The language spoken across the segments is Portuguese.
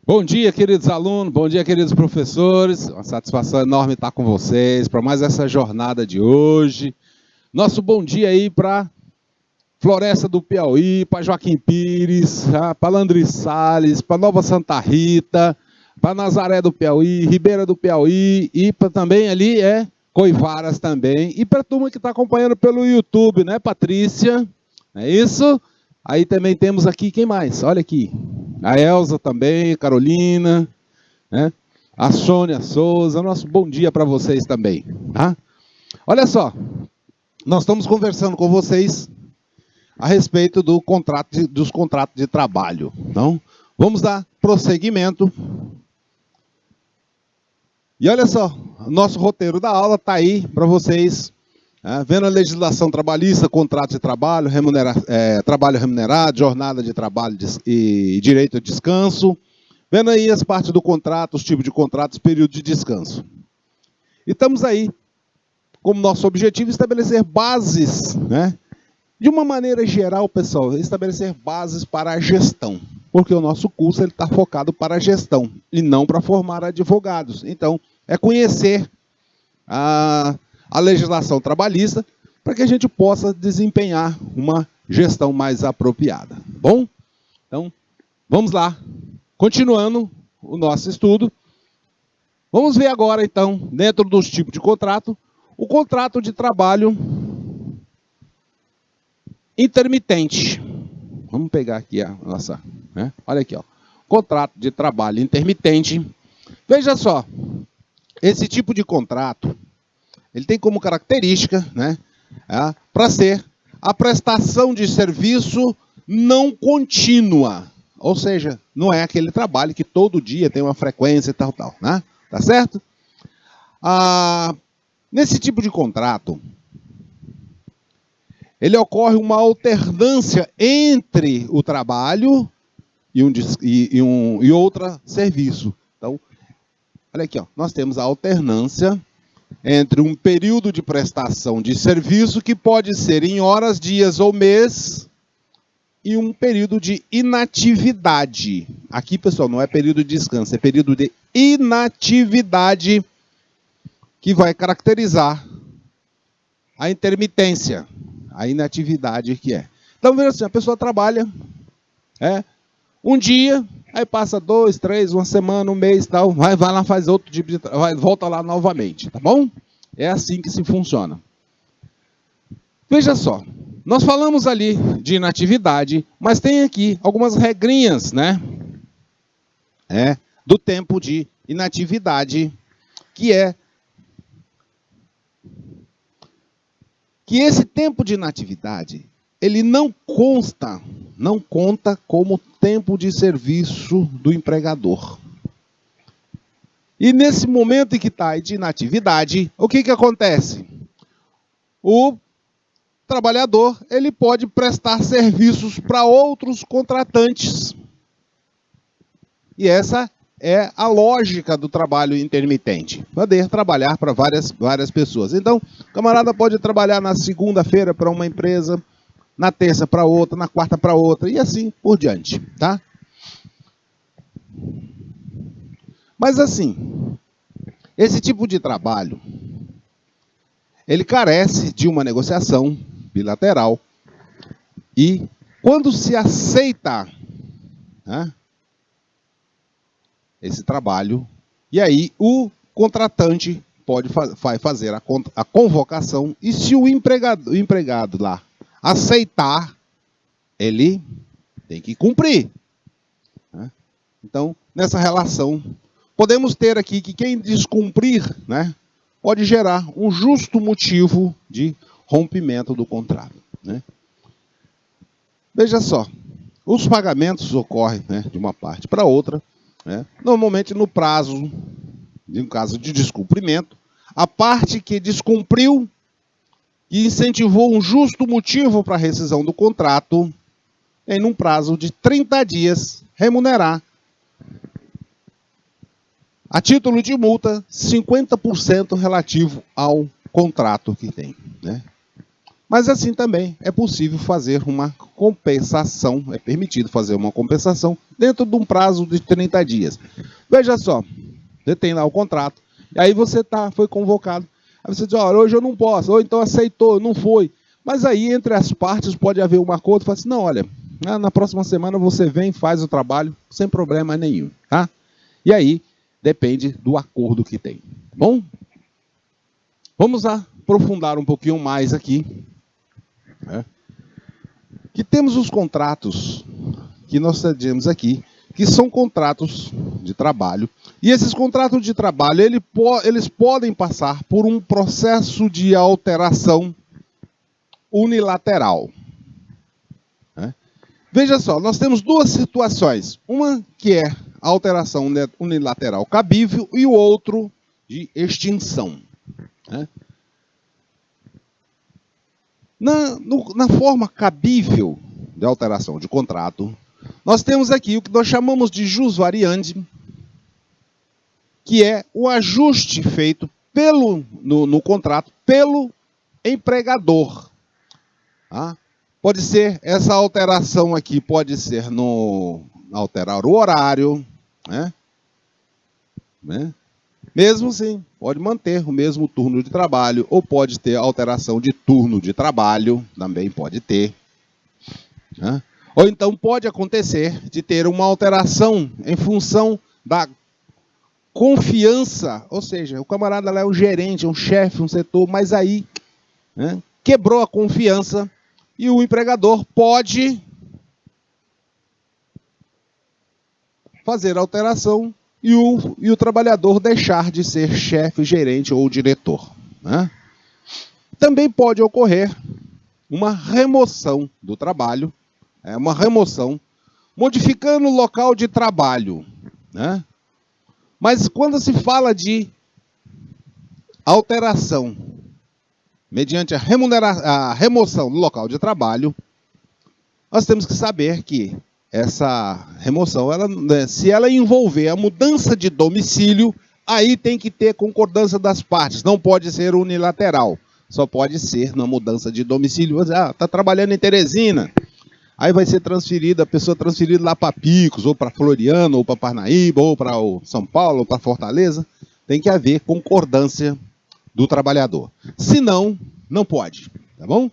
Bom dia, queridos alunos, bom dia, queridos professores. Uma satisfação enorme estar com vocês para mais essa jornada de hoje. Nosso bom dia aí para Floresta do Piauí, para Joaquim Pires, para Landry Salles, para Nova Santa Rita, para Nazaré do Piauí, Ribeira do Piauí e para também ali Coivaras também. E para a turma que está acompanhando pelo YouTube, né, Patrícia? É isso? Aí também temos aqui, quem mais? Olha aqui. A Elza também, a Carolina, né? A Sônia Souza. Nosso bom dia para vocês também. Tá? Olha só, nós estamos conversando com vocês a respeito dos contratos de trabalho. Então, vamos dar prosseguimento. E olha só, nosso roteiro da aula está aí para vocês. Vendo a legislação trabalhista, contrato de trabalho, trabalho remunerado, jornada de trabalho e direito a descanso. Vendo aí as partes do contrato, os tipos de contratos, período de descanso. E estamos aí, como nosso objetivo, estabelecer bases, né? De uma maneira geral, pessoal, estabelecer bases para a gestão. Porque o nosso curso está focado para a gestão e não para formar advogados. Então, é conhecer a legislação trabalhista para que a gente possa desempenhar uma gestão mais apropriada. Bom? Então, vamos lá. Continuando o nosso estudo, vamos ver agora, então, dentro dos tipos de contrato, o contrato de trabalho intermitente. Vamos pegar aqui a nossa... né? Olha aqui, ó. Contrato de trabalho intermitente. Veja só, esse tipo de contrato, ele tem como característica, né, para ser a prestação de serviço não contínua. Ou seja, não é aquele trabalho que todo dia tem uma frequência e tal, né? Tá certo? Nesse tipo de contrato, ele ocorre uma alternância entre o trabalho e outro serviço. Então, olha aqui, ó, nós temos a alternância entre um período de prestação de serviço, que pode ser em horas, dias ou mês, e um período de inatividade. Aqui, pessoal, não é período de descanso, é período de inatividade, que vai caracterizar a intermitência, a inatividade que é. Então, veja assim, a pessoa trabalha um dia, aí passa 2, 3, uma semana, um mês e tal, vai lá, faz outro tipo de trabalho, volta lá novamente, tá bom? É assim que se funciona. Veja só, nós falamos ali de inatividade, mas tem aqui algumas regrinhas, né? Do tempo de inatividade, que esse tempo de inatividade, ele não conta como tempo de serviço do empregador. E nesse momento em que está de inatividade, o que acontece? O trabalhador, ele pode prestar serviços para outros contratantes. E essa é a lógica do trabalho intermitente. Poder trabalhar para várias pessoas. Então, o camarada pode trabalhar na segunda-feira para uma empresa, na terça para outra, na quarta para outra, e assim por diante, tá? Mas assim, esse tipo de trabalho, ele carece de uma negociação bilateral, e quando se aceita esse trabalho, e aí o contratante vai fazer a convocação, e se o empregado lá aceitar, ele tem que cumprir. Então, nessa relação, podemos ter aqui que quem descumprir, né, pode gerar um justo motivo de rompimento do contrato. Né? Veja só, os pagamentos ocorrem, né, de uma parte para outra, né, normalmente no prazo, em caso de descumprimento, a parte que descumpriu e incentivou um justo motivo para a rescisão do contrato, em um prazo de 30 dias, remunerar, a título de multa, 50% relativo ao contrato que tem. Né? Mas assim também é possível fazer uma compensação, é permitido fazer uma compensação dentro de um prazo de 30 dias. Veja só, você tem lá o contrato, e aí você foi convocado. Aí você diz, olha, hoje eu não posso, ou então aceitou, não foi. Mas aí entre as partes pode haver um acordo, fala assim, não, olha, na próxima semana você vem, faz o trabalho, sem problema nenhum, tá? E aí depende do acordo que tem, tá bom? Vamos aprofundar um pouquinho mais aqui. Que temos os contratos que nós temos aqui, que são contratos de trabalho. E esses contratos de trabalho, eles podem passar por um processo de alteração unilateral. Veja só, nós temos duas situações. Uma que é a alteração unilateral cabível e o outro de extinção. Na forma cabível de alteração de contrato, nós temos aqui o que nós chamamos de jus variandi, que é o ajuste feito no contrato pelo empregador. Pode ser, essa alteração aqui pode ser alterar o horário, mesmo assim, pode manter o mesmo turno de trabalho, ou pode ter alteração de turno de trabalho, também pode ter. Ou então pode acontecer de ter uma alteração em função da confiança, ou seja, o camarada lá é um gerente, um chefe, um setor, mas aí quebrou a confiança e o empregador pode fazer alteração e o trabalhador deixar de ser chefe, gerente ou diretor. Também pode ocorrer uma remoção do trabalho, uma remoção, modificando o local de trabalho. Mas quando se fala de alteração mediante a remoção do local de trabalho, nós temos que saber que essa remoção, se ela envolver a mudança de domicílio, aí tem que ter concordância das partes, não pode ser unilateral, só pode ser na mudança de domicílio. Está trabalhando em Teresina, aí vai ser transferida, a pessoa transferida lá para Picos, ou para Floriano, ou para Parnaíba, ou para São Paulo, ou para Fortaleza, tem que haver concordância do trabalhador. Senão, não pode, tá bom?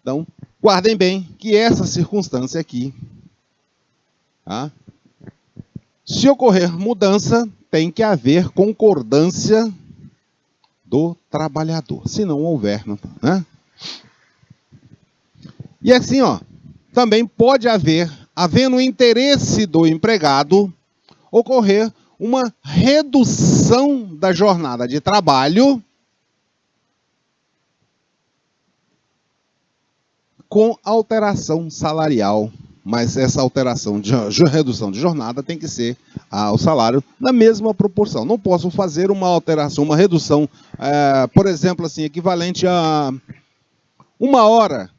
Então, guardem bem que essa circunstância aqui, se ocorrer mudança, tem que haver concordância do trabalhador. Se não houver, E assim, também pode havendo interesse do empregado, ocorrer uma redução da jornada de trabalho com alteração salarial. Mas essa alteração de redução de jornada tem que ser o salário na mesma proporção. Não posso fazer uma alteração, uma redução, por exemplo, assim, equivalente a 1 hora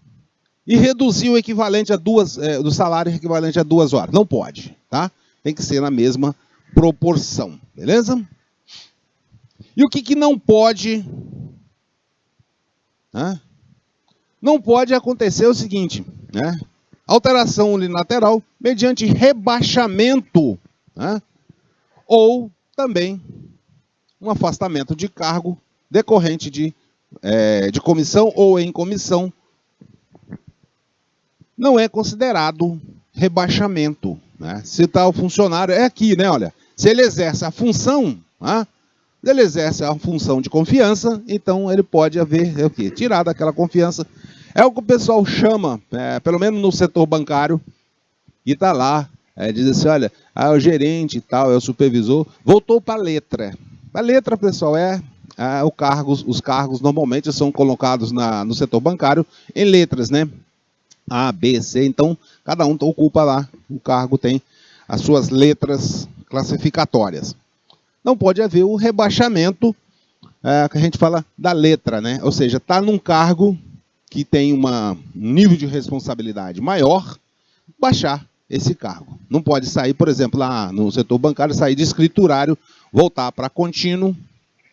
e reduzir o equivalente a do salário equivalente a 2 horas. Não pode, tá? Tem que ser na mesma proporção, beleza? E o que não pode? Não pode acontecer o seguinte, alteração unilateral mediante rebaixamento, ou também um afastamento de cargo decorrente de comissão ou em comissão, não é considerado rebaixamento. Se tal funcionário, aqui, olha, se ele exerce a função, ele exerce a função de confiança, então ele pode haver tirar daquela confiança. É o que o pessoal chama, pelo menos no setor bancário, e está lá, diz assim, olha, o gerente e tal, é o supervisor, voltou para a letra. A letra, pessoal, os cargos normalmente são colocados no setor bancário em letras, A, B, C, então cada um ocupa lá, o cargo tem as suas letras classificatórias. Não pode haver o rebaixamento, que a gente fala da letra, ou seja, está num cargo que tem um nível de responsabilidade maior, baixar esse cargo. Não pode sair, por exemplo, lá no setor bancário, sair de escriturário, voltar para contínuo,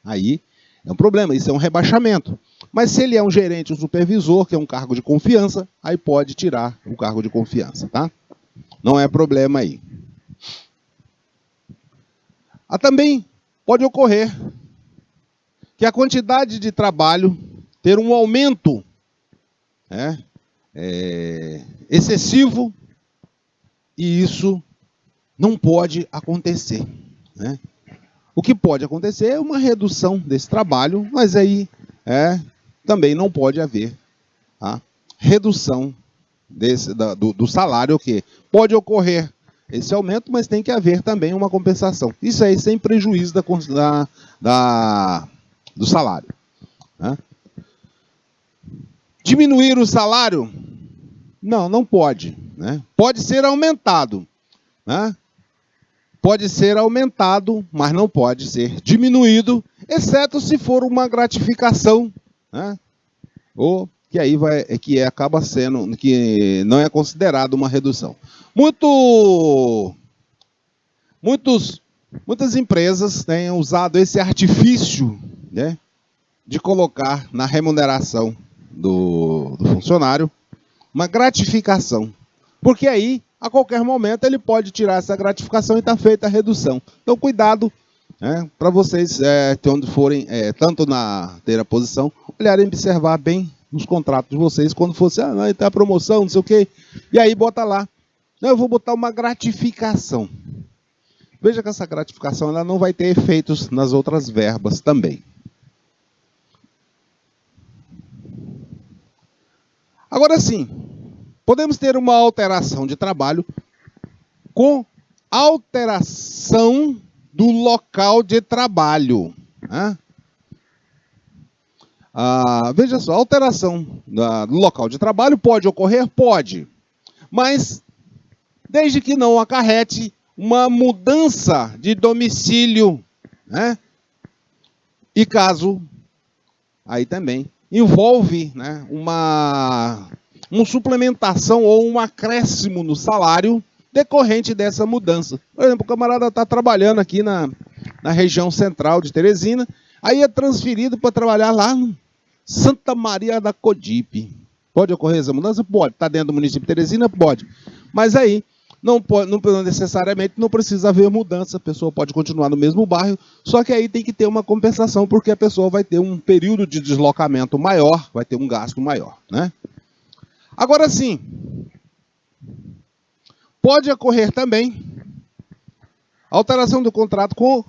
aí é um problema, isso é um rebaixamento. Mas se ele é um gerente, um supervisor, que é um cargo de confiança, aí pode tirar o cargo de confiança, tá? Não é problema aí. Também pode ocorrer que a quantidade de trabalho ter um aumento, né, excessivo, e isso não pode acontecer, né? O que pode acontecer é uma redução desse trabalho, mas aí também não pode haver a redução do salário, que pode ocorrer esse aumento, mas tem que haver também uma compensação. Isso aí sem prejuízo do salário, né? Diminuir o salário? Não pode, né? Pode ser aumentado, né? Pode ser aumentado, mas não pode ser diminuído, exceto se for uma gratificação, né? Ou que aí acaba sendo, que não é considerado uma redução. Muitas empresas têm usado esse artifício, né, de colocar na remuneração do funcionário uma gratificação, porque aí, a qualquer momento, ele pode tirar essa gratificação e está feita a redução. Então, cuidado, né, para vocês, quando forem, tanto na terceira posição, olharem e observar bem os contratos de vocês, quando fosse, tem a promoção, não sei o quê, e aí bota lá, não, eu vou botar uma gratificação. Veja que essa gratificação ela não vai ter efeitos nas outras verbas também. Agora sim, podemos ter uma alteração de trabalho com alteração do local de trabalho, né? Veja só, alteração do local de trabalho pode ocorrer? Pode. Mas, desde que não acarrete uma mudança de domicílio, né? E caso, aí também, envolve, né, uma suplementação ou um acréscimo no salário decorrente dessa mudança. Por exemplo, o camarada está trabalhando aqui na região central de Teresina, aí é transferido para trabalhar lá no Santa Maria da Codipe. Pode ocorrer essa mudança? Pode. Está dentro do município de Teresina? Pode. Mas aí, não necessariamente não precisa haver mudança, a pessoa pode continuar no mesmo bairro, só que aí tem que ter uma compensação, porque a pessoa vai ter um período de deslocamento maior, vai ter um gasto maior, né? Agora sim, pode ocorrer também alteração do contrato com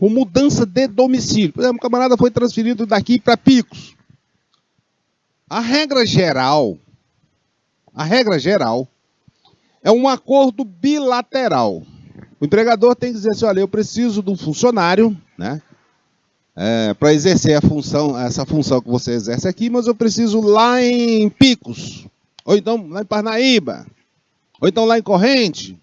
mudança de domicílio. Por exemplo, o camarada foi transferido daqui para Picos. A regra geral é um acordo bilateral. O empregador tem que dizer assim, olha, eu preciso de um funcionário, né, para exercer essa função que você exerce aqui, mas eu preciso lá em Picos, ou então lá em Parnaíba, ou então lá em Corrente.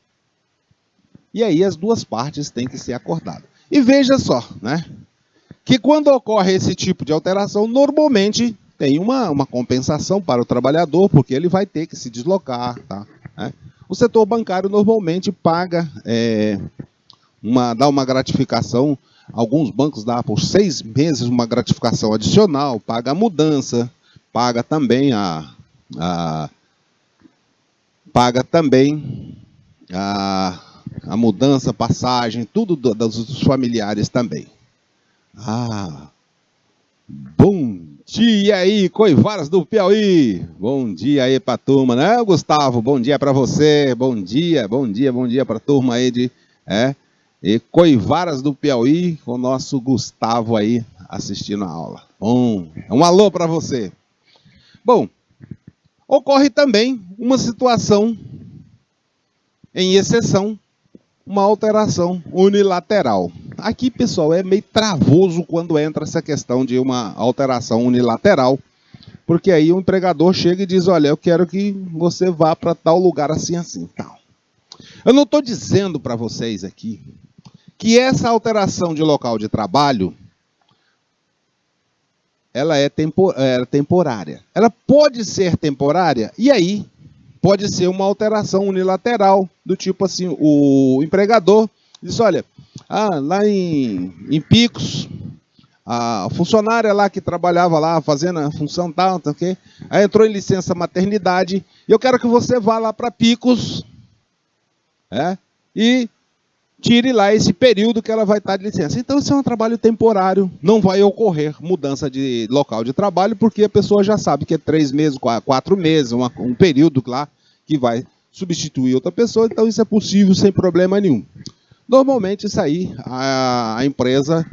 E aí as duas partes têm que ser acordadas. E veja só, né, que quando ocorre esse tipo de alteração, normalmente tem uma compensação para o trabalhador, porque ele vai ter que se deslocar, tá? O setor bancário normalmente paga, dá uma gratificação, alguns bancos dão por 6 meses uma gratificação adicional, paga a mudança, paga também a mudança, passagem, tudo dos familiares também. Bom dia aí, Coivaras do Piauí. Bom dia aí pra turma, né, Gustavo? Bom dia pra você. Bom dia pra turma aí de Coivaras do Piauí, com o nosso Gustavo aí assistindo a aula. Bom, um alô pra você. Bom, ocorre também uma situação, em exceção, uma alteração unilateral. Aqui, pessoal, é meio travoso quando entra essa questão de uma alteração unilateral, porque aí o empregador chega e diz, olha, eu quero que você vá para tal lugar assim, assim, tal. Eu não estou dizendo para vocês aqui que essa alteração de local de trabalho, ela é temporária. Ela pode ser temporária, e aí pode ser uma alteração unilateral, do tipo assim, o empregador diz, olha, lá em Picos, a funcionária lá que trabalhava lá, fazendo a função tal, tá, okay? Aí entrou em licença maternidade, e eu quero que você vá lá para Picos, e tire lá esse período que ela vai estar de licença. Então, isso é um trabalho temporário, não vai ocorrer mudança de local de trabalho, porque a pessoa já sabe que é 3 meses, 4 meses, um período lá que vai substituir outra pessoa, então isso é possível sem problema nenhum. Normalmente, isso aí, a empresa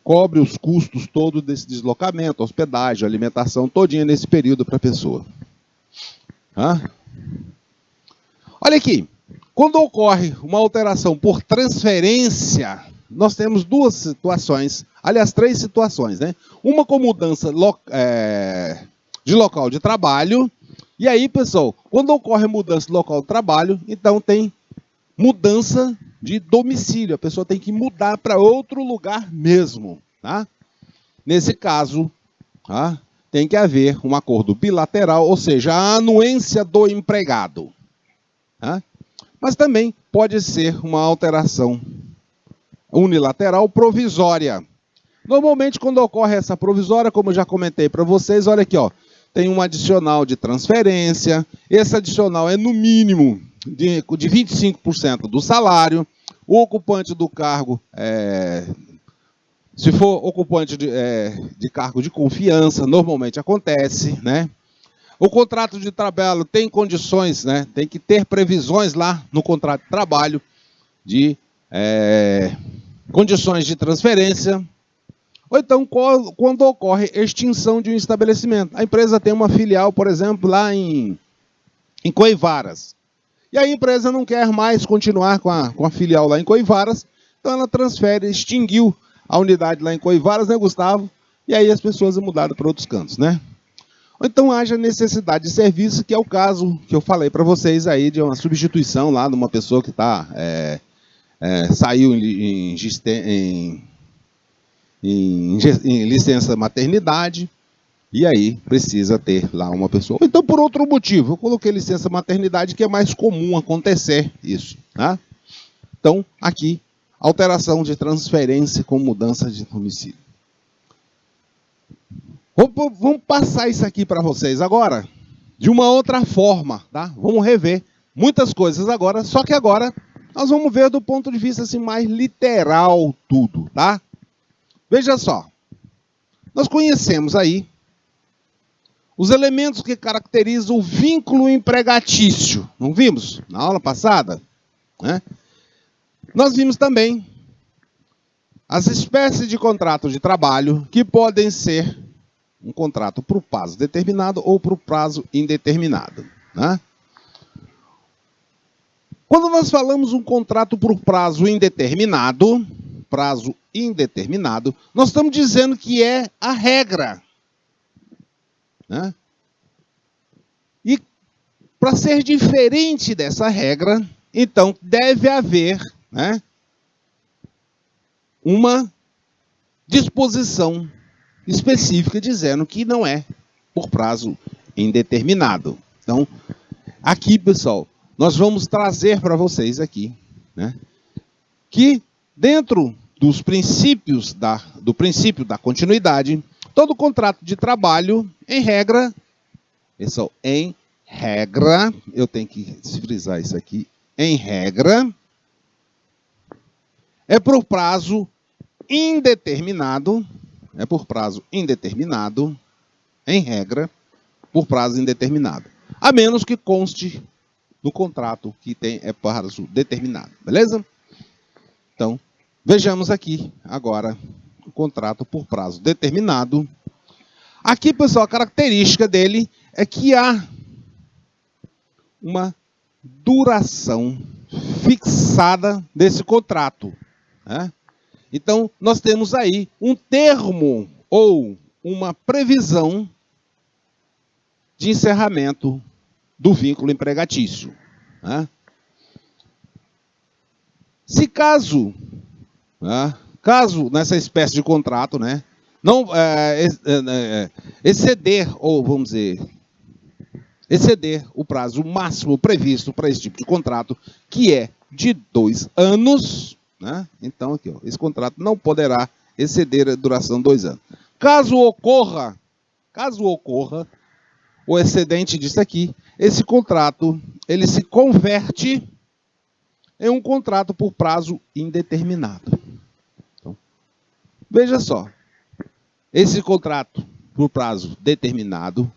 cobre os custos todos desse deslocamento, hospedagem, alimentação, todinha nesse período para a pessoa. Olha aqui. Quando ocorre uma alteração por transferência, nós temos 2 situações, aliás, 3 situações, né? Uma com mudança de local de trabalho, e aí, pessoal, quando ocorre mudança de local de trabalho, então tem mudança de domicílio, a pessoa tem que mudar para outro lugar mesmo, tá? Nesse caso, tem que haver um acordo bilateral, ou seja, a anuência do empregado, Mas também pode ser uma alteração unilateral provisória. Normalmente, quando ocorre essa provisória, como eu já comentei para vocês, olha aqui, tem um adicional de transferência. Esse adicional é no mínimo de 25% do salário. O ocupante do cargo, se for ocupante de cargo de confiança, normalmente acontece, né? O contrato de trabalho tem condições, né? Tem que ter previsões lá no contrato de trabalho de condições de transferência. Ou então, quando ocorre extinção de um estabelecimento. A empresa tem uma filial, por exemplo, lá em Coivaras. E a empresa não quer mais continuar com a filial lá em Coivaras, então ela transfere, extinguiu a unidade lá em Coivaras, né, Gustavo? E aí as pessoas mudaram para outros cantos, né? Ou então haja necessidade de serviço, que é o caso que eu falei para vocês aí, de uma substituição lá de uma pessoa que saiu em licença maternidade, e aí precisa ter lá uma pessoa. Ou então por outro motivo, eu coloquei licença maternidade, que é mais comum acontecer isso, tá? Então, aqui, alteração de transferência com mudança de domicílio. Vamos passar isso aqui para vocês agora, de uma outra forma, tá? Vamos rever muitas coisas agora, só que agora nós vamos ver do ponto de vista assim, mais literal tudo, tá? Veja só, nós conhecemos aí os elementos que caracterizam o vínculo empregatício, não vimos na aula passada, né? Nós vimos também as espécies de contrato de trabalho que podem ser um contrato por prazo determinado ou por prazo indeterminado, né? Quando nós falamos um contrato por prazo indeterminado, nós estamos dizendo que é a regra, né? E para ser diferente dessa regra, então deve haver, né, uma disposição específica dizendo que não é por prazo indeterminado. Então, aqui, pessoal, nós vamos trazer para vocês aqui, né, que dentro dos princípios do princípio da continuidade, todo contrato de trabalho, em regra, pessoal, em regra, eu tenho que frisar isso aqui, em regra, é por prazo indeterminado, em regra, por prazo indeterminado. A menos que conste no contrato que é prazo determinado, beleza? Então, vejamos aqui agora o contrato por prazo determinado. Aqui, pessoal, a característica dele é que há uma duração fixada desse contrato, né? Então, nós temos aí um termo ou uma previsão de encerramento do vínculo empregatício, né? Se caso nessa espécie de contrato, né, não exceder, ou vamos dizer, exceder o prazo máximo previsto para esse tipo de contrato, que é de 2 anos, né? Então, aqui, esse contrato não poderá exceder a duração de 2 anos. Caso ocorra o excedente disso aqui, esse contrato ele se converte em um contrato por prazo indeterminado. Então, veja só, esse contrato por prazo determinado,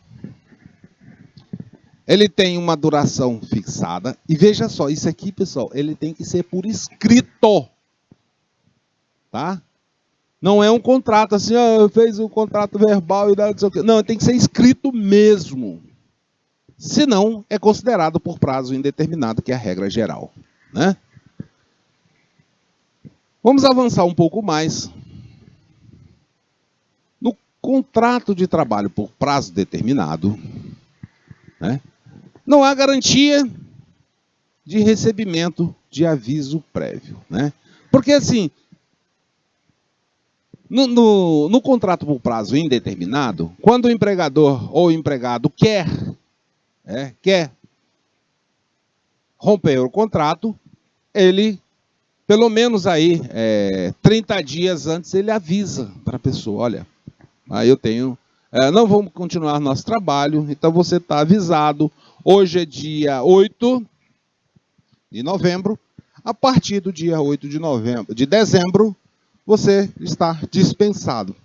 ele tem uma duração fixada. E veja só, isso aqui, pessoal, ele tem que ser por escrito. Tá? Não é um contrato assim, fez um contrato verbal e não sei o quê. Não, tem que ser escrito mesmo. Senão, é considerado por prazo indeterminado, que é a regra geral. Né? Vamos avançar um pouco mais. No contrato de trabalho por prazo determinado, né, não há garantia de recebimento de aviso prévio. Né? Porque assim, no contrato por prazo indeterminado, quando o empregador ou o empregado quer romper o contrato, ele, pelo menos aí, 30 dias antes, ele avisa para a pessoa, olha, aí eu tenho, não vamos continuar nosso trabalho, então você está avisado, hoje é dia 8 de novembro, a partir do dia 8 de dezembro, você está dispensado.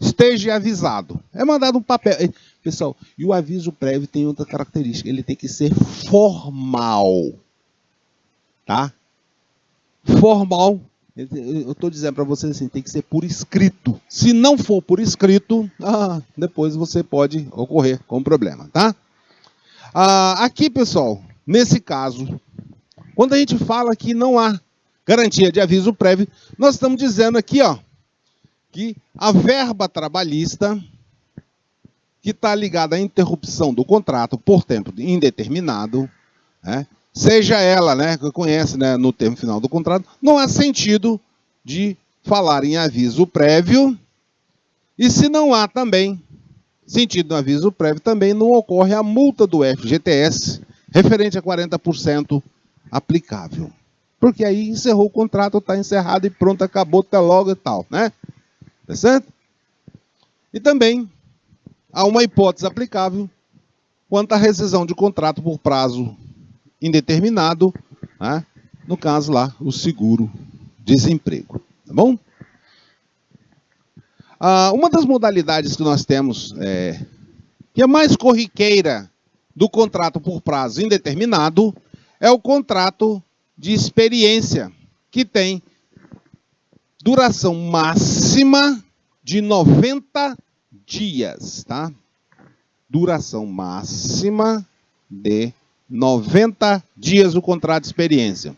Esteja avisado. É mandado um papel. Pessoal, e o aviso prévio tem outra característica. Ele tem que ser formal. Tá? Formal. Eu estou dizendo para vocês assim, tem que ser por escrito. Se não for por escrito, depois você pode ocorrer com problema. Tá? Aqui, pessoal, nesse caso, quando a gente fala que não há garantia de aviso prévio, nós estamos dizendo aqui, que a verba trabalhista que está ligada à interrupção do contrato por tempo indeterminado, seja ela, que conhece, no termo final do contrato, não há sentido de falar em aviso prévio, e se não há também sentido no aviso prévio, também não ocorre a multa do FGTS referente a 40% aplicável. Porque aí encerrou o contrato, está encerrado e pronto, acabou, até logo e tal, né? Tá certo? E também há uma hipótese aplicável quanto à rescisão de contrato por prazo indeterminado, no caso lá, o seguro-desemprego. Tá bom? Uma das modalidades que nós temos, que é mais corriqueira do contrato por prazo indeterminado, é o contrato de experiência, que tem duração máxima de 90 dias, tá? Duração máxima de 90 dias o contrato de experiência.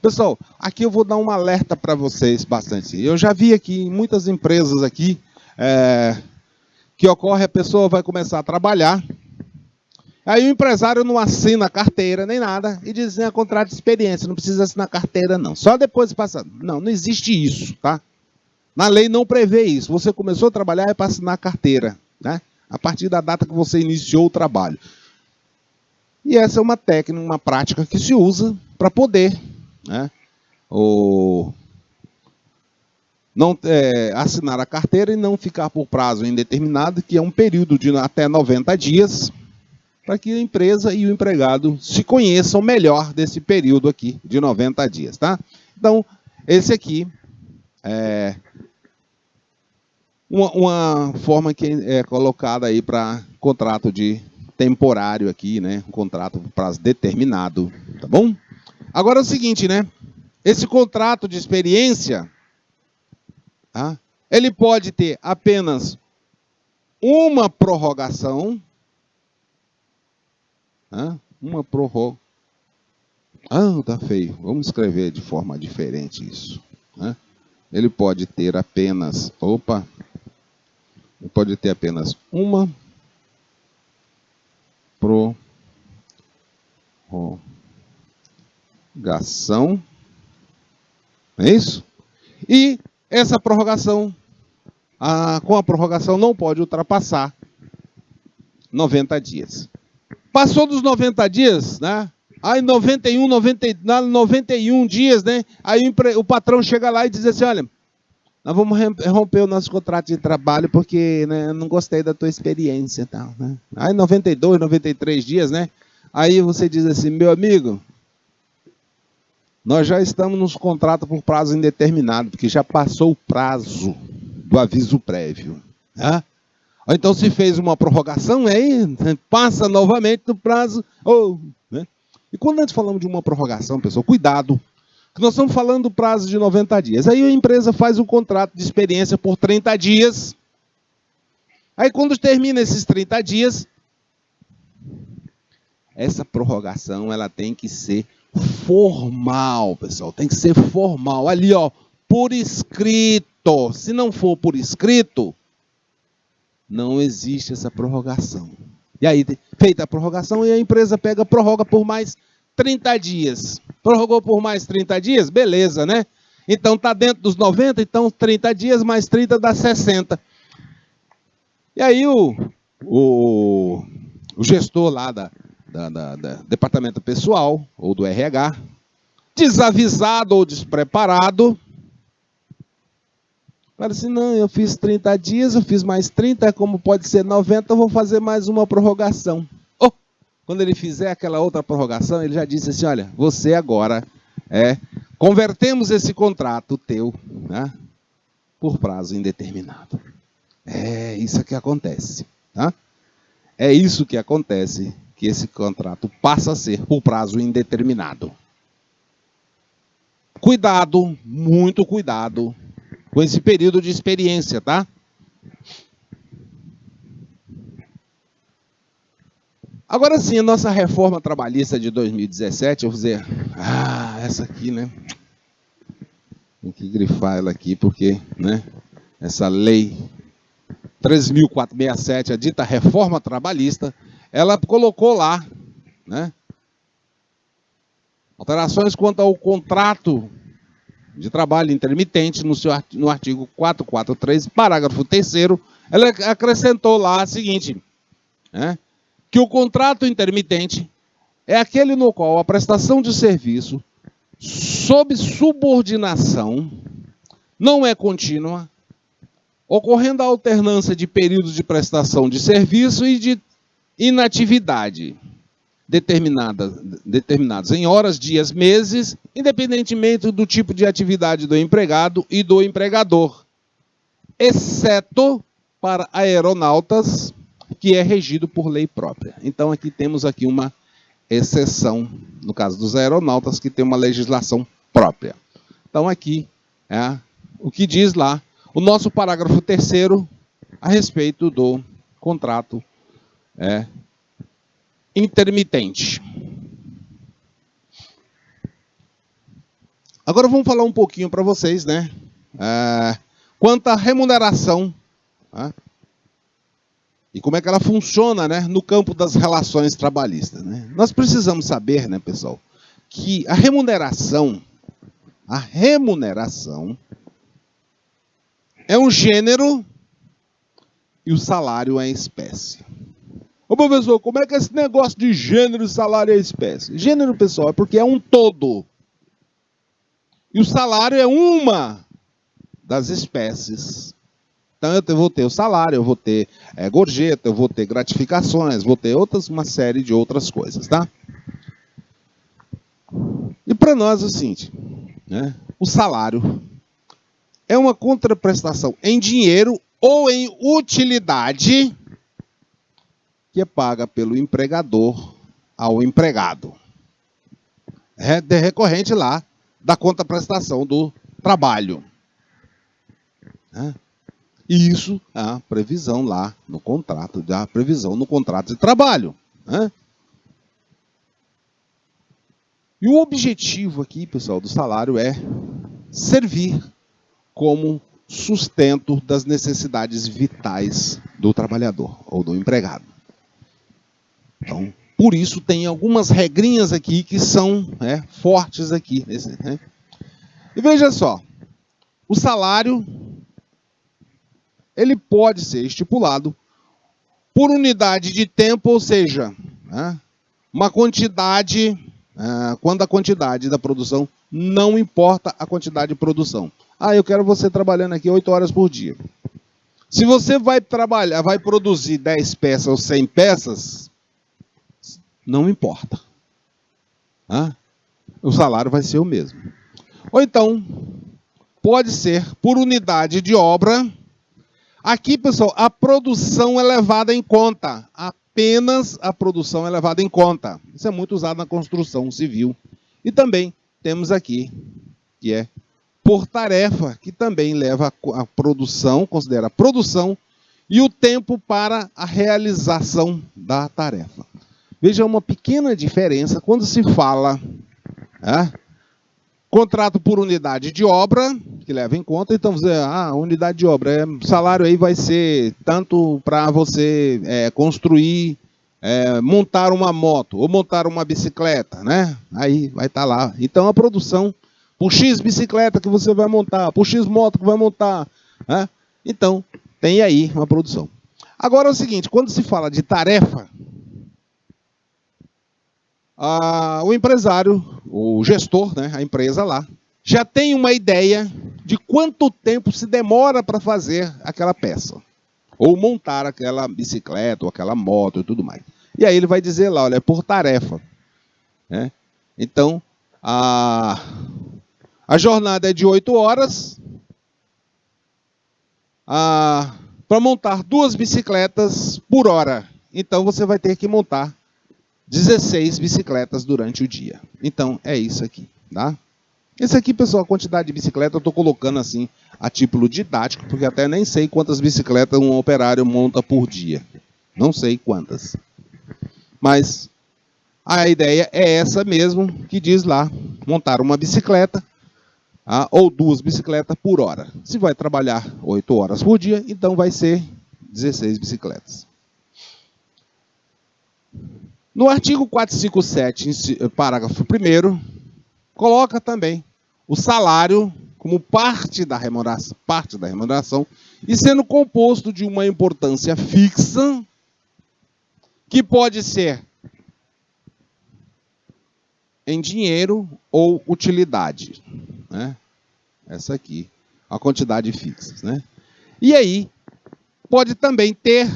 Pessoal, aqui eu vou dar um alerta para vocês bastante. Eu já vi aqui em muitas empresas aqui, que ocorre, a pessoa vai começar a trabalhar, aí o empresário não assina a carteira nem nada e diz, contrato de experiência, não precisa assinar carteira não. Só depois de passar. Não existe isso, tá? Na lei não prevê isso. Você começou a trabalhar, é para assinar a carteira, né? A partir da data que você iniciou o trabalho. E essa é uma técnica, uma prática que se usa para poder, não assinar a carteira e não ficar por prazo indeterminado, que é um período de até 90 dias, para que a empresa e o empregado se conheçam melhor desse período aqui de 90 dias, tá? Então, esse aqui é uma forma que é colocada aí para contrato de temporário aqui, né? Um contrato por prazo determinado, tá bom? Agora é o seguinte, né? Esse contrato de experiência, ele pode ter apenas uma prorrogação, uma prorrogação. Tá feio. Vamos escrever de forma diferente isso. Ele pode ter apenas... Ele pode ter apenas uma prorrogação. É isso? E essa prorrogação, com a prorrogação não pode ultrapassar 90 dias. Passou dos 90 dias, né? Aí 91 dias, né? Aí o patrão chega lá e diz assim, olha, nós vamos romper o nosso contrato de trabalho porque, né, não gostei da tua experiência e tal, né? Aí 92, 93 dias, né? Aí você diz assim, meu amigo, nós já estamos nos contratos por prazo indeterminado, porque já passou o prazo do aviso prévio, né? Ou então se fez uma prorrogação, aí passa novamente do prazo, né? E quando nós falamos de uma prorrogação, pessoal, cuidado, que nós estamos falando do prazo de 90 dias. Aí a empresa faz um contrato de experiência por 30 dias. Aí quando termina esses 30 dias, essa prorrogação ela tem que ser formal, pessoal. Tem que ser formal. Ali, ó, por escrito. Se não for por escrito, não existe essa prorrogação. E aí, feita a prorrogação, e a empresa prorroga por mais 30 dias. Prorrogou por mais 30 dias? Beleza, né? Então está dentro dos 90, então 30 dias mais 30 dá 60. E aí o gestor lá da departamento pessoal, ou do RH, desavisado ou despreparado, fala assim, não, eu fiz 30 dias, eu fiz mais 30, como pode ser 90, eu vou fazer mais uma prorrogação. Quando ele fizer aquela outra prorrogação, ele já disse assim, olha, você agora, convertemos esse contrato teu, né, por prazo indeterminado. É isso que acontece, tá? É isso que acontece, que esse contrato passa a ser por prazo indeterminado. Cuidado, muito cuidado com esse período de experiência, tá? Agora sim, a nossa reforma trabalhista de 2017, eu vou dizer, essa aqui, né? Tem que grifar ela aqui, porque, né? Essa lei 13.467, a dita reforma trabalhista, ela colocou lá, né? Alterações quanto ao contrato de trabalho intermitente, no artigo 443, parágrafo 3º, ela acrescentou lá o seguinte, né? Que o contrato intermitente é aquele no qual a prestação de serviço sob subordinação não é contínua, ocorrendo a alternância de períodos de prestação de serviço e de inatividade determinados em horas, dias, meses, independentemente do tipo de atividade do empregado e do empregador, exceto para aeronautas, que é regido por lei própria. Então aqui temos aqui uma exceção, no caso dos aeronautas, que tem uma legislação própria. Então aqui é o que diz lá o nosso parágrafo 3º a respeito do contrato intermitente. Agora vamos falar um pouquinho para vocês, né? Quanto à remuneração, e como é que ela funciona, né, no campo das relações trabalhistas, né? Nós precisamos saber, né, pessoal, que a remuneração é um gênero e o salário é espécie. Ô professor, como é que é esse negócio de gênero e salário é espécie? Gênero, pessoal, é porque é um todo. E o salário é uma das espécies. Então eu vou ter o salário, eu vou ter gorjeta, eu vou ter gratificações, vou ter uma série de outras coisas, tá? E para nós é o seguinte, né? O salário é uma contraprestação em dinheiro ou em utilidade que é paga pelo empregador ao empregado. É recorrente lá da contraprestação do trabalho, né? E isso é a previsão lá no contrato, da previsão no contrato de trabalho, né? E o objetivo aqui, pessoal, do salário é servir como sustento das necessidades vitais do trabalhador ou do empregado. Então, por isso tem algumas regrinhas aqui que são fortes aqui. Né? E veja só, o salário ele pode ser estipulado por unidade de tempo, ou seja, uma quantidade, quando a quantidade da produção não importa a quantidade de produção. Ah, eu quero você trabalhando aqui 8 horas por dia. Se você vai trabalhar, vai produzir 10 peças ou 100 peças, não importa. O salário vai ser o mesmo. Ou então, pode ser por unidade de obra. Aqui, pessoal, a produção é levada em conta. Apenas a produção é levada em conta. Isso é muito usado na construção civil. E também temos aqui, que é por tarefa, que também leva a produção, considera a produção e o tempo para a realização da tarefa. Veja uma pequena diferença quando se fala contrato por unidade de obra, que leva em conta, então você, unidade de obra, salário aí vai ser tanto para você construir, montar uma moto ou montar uma bicicleta, né? Aí vai estar lá. Então a produção por X bicicleta que você vai montar, por X moto que vai montar. Então, tem aí uma produção. Agora é o seguinte, quando se fala de tarefa, o empresário, o gestor, né, a empresa lá, já tem uma ideia de quanto tempo se demora para fazer aquela peça. Ou montar aquela bicicleta, ou aquela moto e tudo mais. E aí ele vai dizer lá, olha, é por tarefa. Né? Então, a jornada é de 8 horas para montar 2 bicicletas por hora. Então, você vai ter que montar 16 bicicletas durante o dia. Então, é isso aqui. Tá? Esse aqui, pessoal, a quantidade de bicicleta eu estou colocando assim a título didático, porque até nem sei quantas bicicletas um operário monta por dia. Não sei quantas. Mas a ideia é essa mesmo, que diz lá, montar uma bicicleta, ou 2 bicicletas por hora. Se vai trabalhar 8 horas por dia, então vai ser 16 bicicletas. No artigo 457, parágrafo 1º, coloca também o salário como parte da remuneração, e sendo composto de uma importância fixa, que pode ser em dinheiro ou utilidade. Né? Essa aqui, a quantidade fixa. Né? E aí, pode também ter,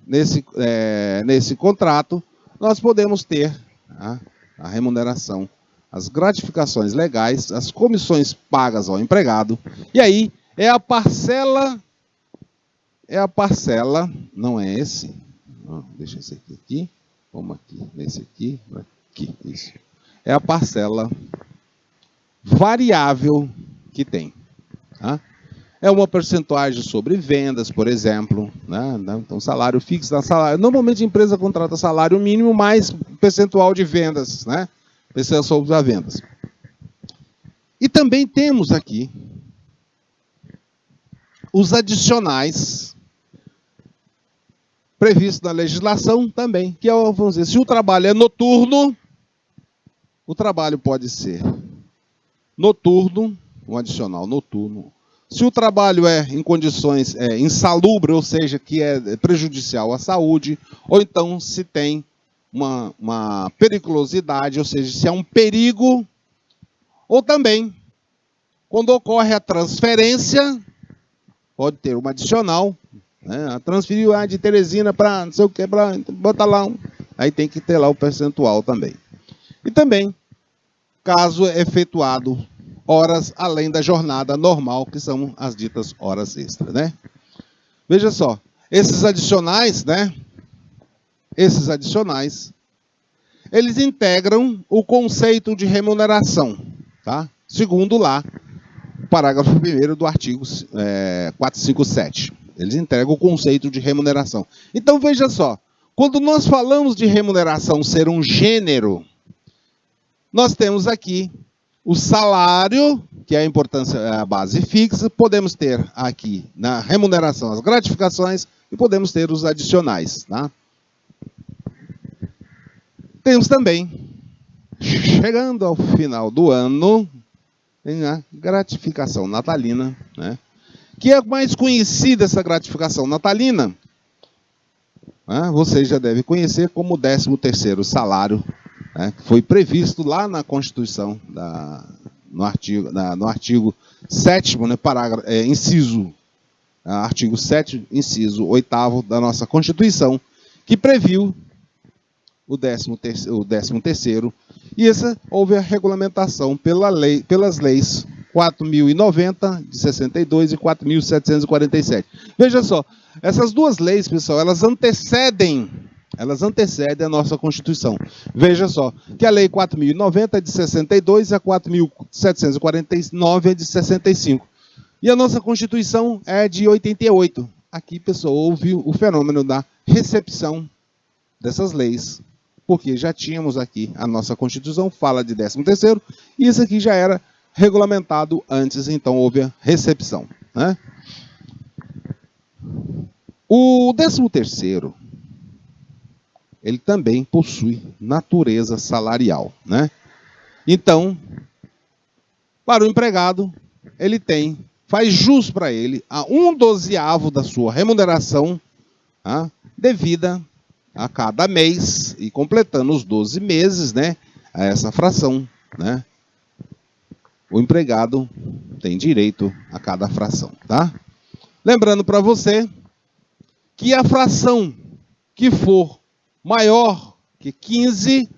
nesse contrato, nós podemos ter a remuneração, as gratificações legais, as comissões pagas ao empregado, e aí é a parcela, não é esse, deixa esse aqui, vamos aqui, nesse aqui, isso. É a parcela variável que tem. Tá? É uma percentagem sobre vendas, por exemplo. Né? Então, salário fixo dá salário. Normalmente a empresa contrata salário mínimo mais percentual de vendas. Né? Percentual sobre as vendas. E também temos aqui os adicionais previstos na legislação também. Que é, vamos dizer, se o trabalho é noturno, o trabalho pode ser noturno, um adicional noturno. Se o trabalho é em condições insalubre, ou seja, que é prejudicial à saúde, ou então se tem uma periculosidade, ou seja, se há um perigo, ou também, quando ocorre a transferência, pode ter uma adicional, né? Transferiu de Teresina para não sei o que, bota lá, aí tem que ter lá o percentual também. E também, caso efetuado horas além da jornada normal, que são as ditas horas extras, né? Veja só, esses adicionais, né? Esses adicionais, eles integram o conceito de remuneração, tá? Segundo lá, o parágrafo 1º do artigo 457. Eles integram o conceito de remuneração. Então, veja só, quando nós falamos de remuneração ser um gênero, nós temos aqui o salário, que é a importância, a base fixa, podemos ter aqui na remuneração as gratificações e podemos ter os adicionais. Tá? Temos também, chegando ao final do ano, tem a gratificação natalina, né? Que é mais conhecida essa gratificação natalina, né? Vocês já devem conhecer como o 13º salário, que foi previsto lá na Constituição, no artigo 7º, né, artigo 7º, inciso 8º da nossa Constituição, que previu o 13º, e houve a regulamentação pelas leis 4.090, de 62, e 4.747. Veja só, essas duas leis, pessoal, elas antecedem a nossa Constituição. Veja só, que a lei 4.090 é de 62 e a 4.749 é de 65. E a nossa Constituição é de 88. Aqui, pessoal, houve o fenômeno da recepção dessas leis, porque já tínhamos aqui a nossa Constituição, fala de 13º, e isso aqui já era regulamentado antes, então houve a recepção, né? O 13º, ele também possui natureza salarial, né? Então, para o empregado, ele faz jus para ele a 1/12 da sua remuneração, tá, devida a cada mês, e completando os 12 meses, né, a essa fração, né? O empregado tem direito a cada fração, tá? Lembrando para você que a fração que for maior que 15,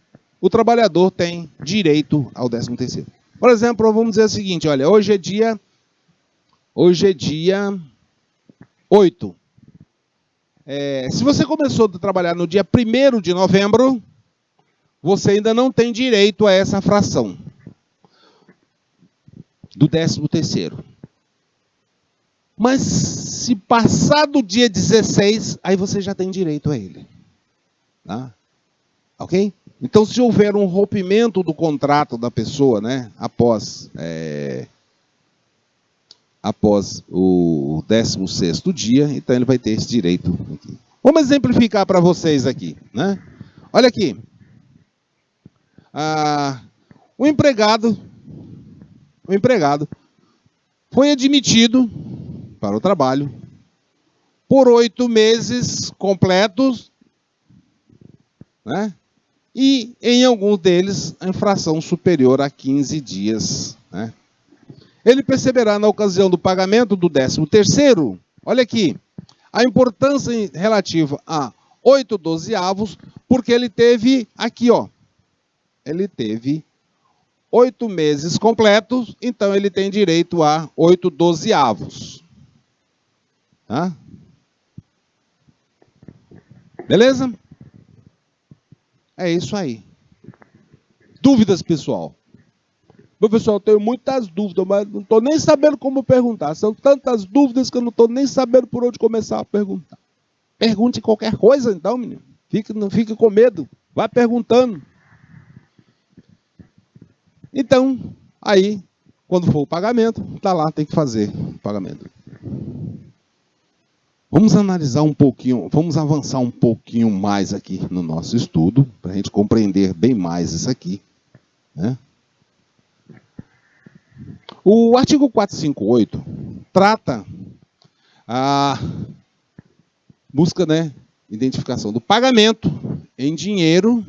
o trabalhador tem direito ao 13º. Por exemplo, vamos dizer o seguinte, olha, hoje é dia 8. Se você começou a trabalhar no dia 1º de novembro, você ainda não tem direito a essa fração do 13º. Mas se passar do dia 16, aí você já tem direito a ele. Tá? Ok? Então, se houver um rompimento do contrato da pessoa, né, após o 16º dia, então ele vai ter esse direito aqui. Vamos exemplificar para vocês aqui, né? Olha aqui. O empregado foi admitido para o trabalho por 8 meses completos, né? E em alguns deles a infração superior a 15 dias, né? Ele perceberá na ocasião do pagamento do 13º, olha aqui, a importância relativa a 8/12, porque ele teve aqui, ó, ele teve 8 meses completos, então ele tem direito a 8/12. Tá? Beleza? É isso aí. Dúvidas, pessoal? Meu pessoal, eu tenho muitas dúvidas, mas não estou nem sabendo como perguntar. São tantas dúvidas que eu não estou nem sabendo por onde começar a perguntar. Pergunte qualquer coisa, então, menino. Não fique com medo. Vá perguntando. Então, aí, quando for o pagamento, está lá, tem que fazer o pagamento. Vamos analisar um pouquinho, vamos avançar um pouquinho mais aqui no nosso estudo, para a gente compreender bem mais isso aqui, né? O artigo 458 trata a busca, né, identificação do pagamento em dinheiro,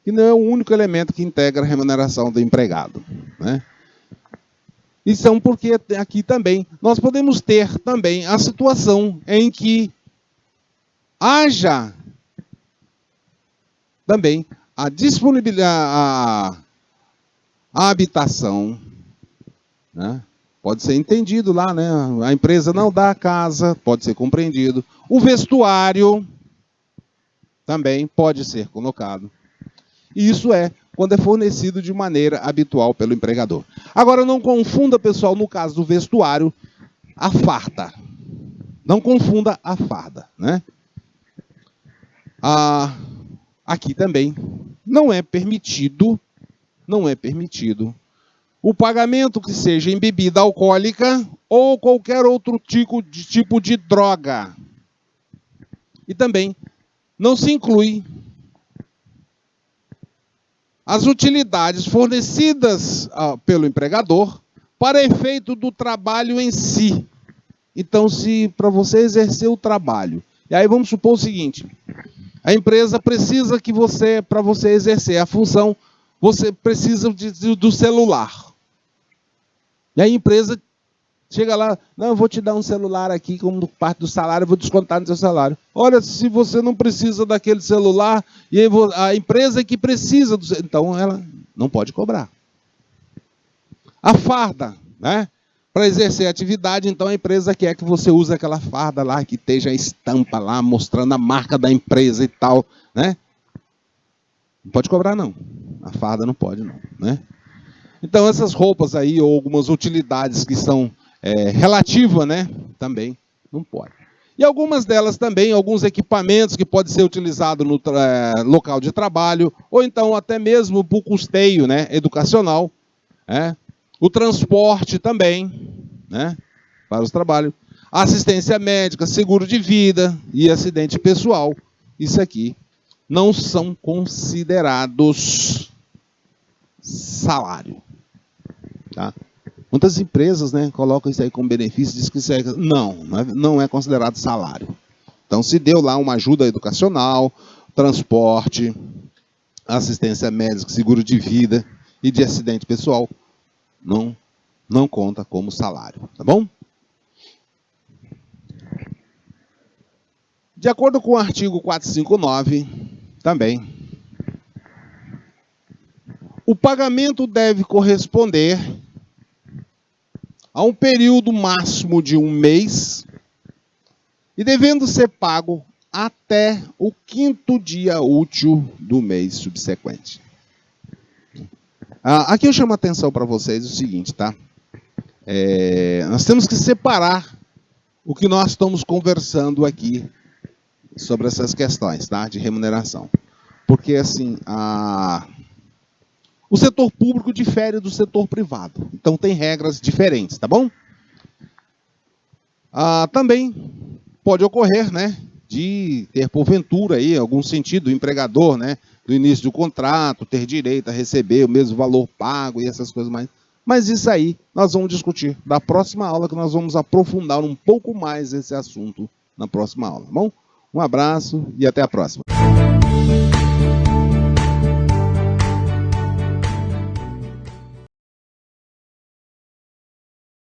que não é o único elemento que integra a remuneração do empregado, né? Isso é porque aqui também nós podemos ter também a situação em que haja também a disponibilidade, a habitação, né? Pode ser entendido lá, né? A empresa não dá a casa, pode ser compreendido. O vestuário também pode ser colocado. E isso é quando é fornecido de maneira habitual pelo empregador. Agora, não confunda, pessoal, no caso do vestuário, a farda. Não confunda a farda, né? Aqui também não é permitido o pagamento que seja em bebida alcoólica ou qualquer outro tipo de droga. E também não se inclui as utilidades fornecidas pelo empregador para efeito do trabalho em si. Então, se para você exercer o trabalho, e aí vamos supor o seguinte, a empresa precisa que você, para você exercer a função, você precisa do celular. E a empresa chega lá, não, eu vou te dar um celular aqui como parte do salário, eu vou descontar no seu salário. Olha, se você não precisa daquele celular, e aí a empresa que precisa, então ela não pode cobrar. A farda, né? Para exercer a atividade, então a empresa quer que você use aquela farda lá, que esteja a estampa lá, mostrando a marca da empresa e tal, né? Não pode cobrar, não. A farda não pode, não, né? Então essas roupas aí, ou algumas utilidades que são relativas, né? Também não pode. E algumas delas também, alguns equipamentos que podem ser utilizados no local de trabalho, ou então até mesmo para o custeio, né? Educacional, né? O transporte também, né, para os trabalhos. Assistência médica, seguro de vida e acidente pessoal. Isso aqui não são considerados salário. Tá? Muitas empresas, né, colocam isso aí como benefício, diz que isso é... não é considerado salário. Então, se deu lá uma ajuda educacional, transporte, assistência médica, seguro de vida e de acidente pessoal, não conta como salário, tá bom? De acordo com o artigo 459, também, o pagamento deve corresponder a um período máximo de 1 mês e devendo ser pago até o 5º dia útil do mês subsequente. Aqui eu chamo a atenção para vocês o seguinte, tá? Nós temos que separar o que nós estamos conversando aqui sobre essas questões, tá? De remuneração. Porque, assim, o setor público difere do setor privado. Então, tem regras diferentes, tá bom? Também pode ocorrer, né? De ter, porventura, aí, algum sentido, o empregador, né? Do início do contrato, ter direito a receber o mesmo valor pago e essas coisas mais. Mas isso aí nós vamos discutir na próxima aula, que nós vamos aprofundar um pouco mais esse assunto na próxima aula, tá bom? Um abraço e até a próxima.